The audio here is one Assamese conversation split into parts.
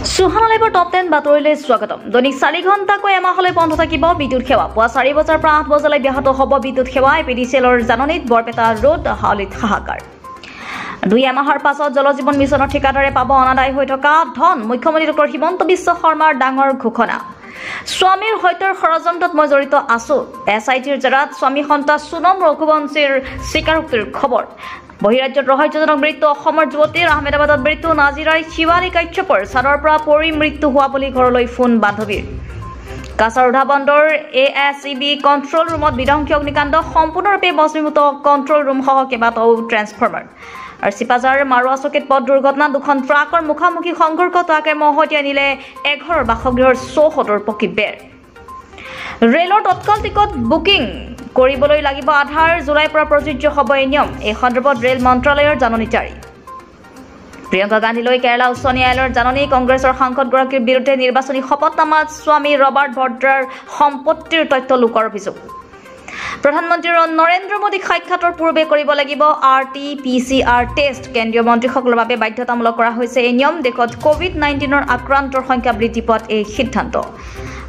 সুহানা লাইভৰ টপ 10 বাতৰিলৈ স্বাগতম। দৈনিক 4 ঘণ্টাকৈ এমাহলৈ বন্ধ থাকিব বিদ্যুৎ সেৱা। পুৱা 4 বজাৰ পৰা 8 বজালৈ ব্যাহত হ'ব বিদ্যুৎ সেৱা। এপিডিচিএলৰ জাননীত বৰপেটা ৰোড হাউলিত হাহাকাৰ। 2 মাহৰ পাছত জলজীৱন মিছনৰ ঠিকাদাৰে পাব অনাদায় হৈ থকা ধন। মুখ্যমন্ত্ৰী ডক্টৰ হিমন্ত বিশ্ব শৰ্মাৰ ডাঙৰ ঘোষণা। স্বামীৰ হত্যাৰ ষড়যন্ত্ৰত মই জড়িত আছো। SITৰ জেৰাত স্বামী সন্তা সোনম ৰঘুবংশীৰ স্বীকাৰোক্তিৰ খবৰ। বহিৰাজ্যত ৰহস্যজনক মৃত্যু। অসমৰ যুৱতীৰ আহমেদাবাদত মৃত্যু। নাজিৰাৰ শিৱালী কাশ্যপৰ ছাদৰ পৰা পৰি মৃত্যু হোৱা বুলি ঘৰলৈ ফোন বান্ধৱীৰ। কাছাৰধা বন্দৰ ASEB কণ্ট্ৰল ৰুমত বিধ্বংসী অগ্নিকাণ্ড। সম্পূৰ্ণৰূপে ভস্মীভূত কণ্ট্ৰল ৰুমসহ কেইবাটাও ট্ৰেন্সফৰ্মাৰ। আৰু চিপাজাৰ মাৰুৱা চকীত পথ দুৰ্ঘটনা। 2খন ট্ৰাকৰ মুখামুখি সংঘৰ্ষ। ট্ৰাকে মহতিয়াই আনিলে এঘৰৰ বাসগৃহৰ 74 পকী বেৰ। ৰেলৰ তৎকাল টিকট বুকিং কৰিবলৈ লাগিব আধাৰ। জুলাইৰ পৰা প্ৰযোজ্য হ'ব এই নিয়ম। এই সন্দৰ্ভত ৰেল মন্ত্ৰালয়ৰ জাননী জাৰি। প্ৰিয়ংকা গান্ধীলৈ কেৰালা উচ্চ ন্যায়ালয়ৰ জাননী। কংগ্ৰেছৰ সাংসদগৰাকীৰ বিৰুদ্ধে নিৰ্বাচনী শপতনামাত স্বামী ৰবাৰ্ট ভদ্ৰাৰ সম্পত্তিৰ তথ্য লুকোৱাৰ অভিযোগ। প্ৰধানমন্ত্ৰী নৰেন্দ্ৰ মোদীক সাক্ষাতৰ পূৰ্বে কৰিব লাগিব RT-PCR টেষ্ট। কেন্দ্ৰীয় মন্ত্ৰীসকলৰ বাবে বাধ্যতামূলক কৰা হৈছে এই নিয়ম। দেশত COVID-19 আক্ৰান্তৰ সংখ্যা বৃদ্ধি পোৱাত এই সিদ্ধান্ত।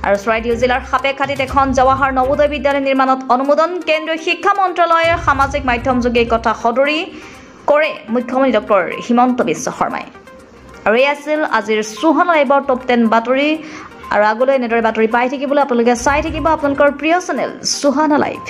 আৰু চৰাইদেউ জিলাৰ সাপেখাতিত এখন জৱাহৰ নৱোদয় বিদ্যালয় নিৰ্মাণত অনুমোদন। কেন্দ্ৰীয় শিক্ষা মন্ত্ৰালয়ৰ সামাজিক মাধ্যমযোগে এই কথা সদৰি কৰে মুখ্যমন্ত্ৰী ডক্টৰ হিমন্ত বিশ্ব শৰ্মাই। আৰু এই আছিল আজিৰ সুহানা লাইভৰ টপ 10 বাতৰি। আৰু আগলৈ এনেদৰে বাতৰি পাই থাকিবলৈ আপোনালোকে চাই থাকিব আপোনালোকৰ প্ৰিয় চেনেল সুহানা লাইভ।